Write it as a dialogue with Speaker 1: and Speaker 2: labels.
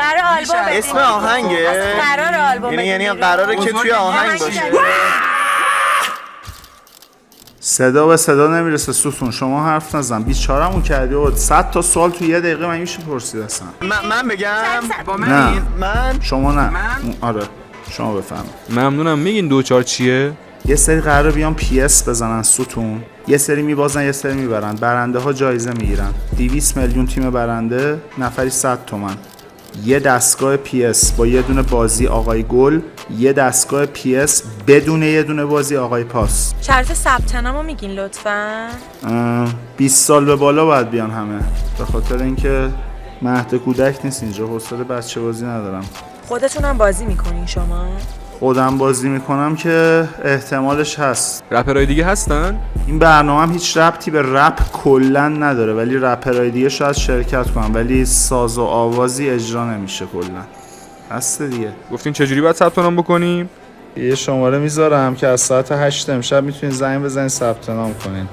Speaker 1: قرار آلبوم بدیم.
Speaker 2: اسم آهنگه؟
Speaker 1: قرار آلبوم بدیم.
Speaker 2: یعنی قراره که توی آهنگ باشه.
Speaker 3: صدا به صدا نمیرسه ستون، شما حرف نزن. بیچاره‌مون کردی و 100 تا سوال تو یه دقیقه من میشه پرسید اصلا.
Speaker 2: من بگم؟
Speaker 3: نه
Speaker 2: من
Speaker 3: شما نه. آره شما بفهم.
Speaker 4: ممنونم. میگین دوچار چیه؟
Speaker 3: یه سری قراره بیان پی اس بزنن ستون، یه سری میبازن یه سری میبرن. برنده ها جایزه میگیرن. 200 میلیون تیم برنده، نفری 100 تومن. یه دستگاه پی اس با یه دونه بازی آقای گل، یه دستگاه پی اس بدون یه دونه بازی آقای پاس.
Speaker 1: شرط ثبت نامو میگین لطفاً.
Speaker 3: 20 سال به بالا باید بیان همه، به خاطر اینکه مهد کودک نیست اینجا، حوصله بچه بازی ندارم.
Speaker 1: خودتونم بازی میکنین شما؟
Speaker 3: خودم بازی میکنم که احتمالش هست.
Speaker 4: رپرهای دیگه هستن؟
Speaker 3: این برنامه هم هیچ ربطی به رپ کلا نداره، ولی رپرهای دیگه شاید شرکت کنم، ولی ساز و آوازی اجرا نمیشه کلا. هسته دیگه.
Speaker 4: گفتین چجوری باید ثبت نام بکنیم؟
Speaker 3: یه شماره میذارم که از ساعت 8 امشب میتونید زنگ بزنید ثبت نام کنین.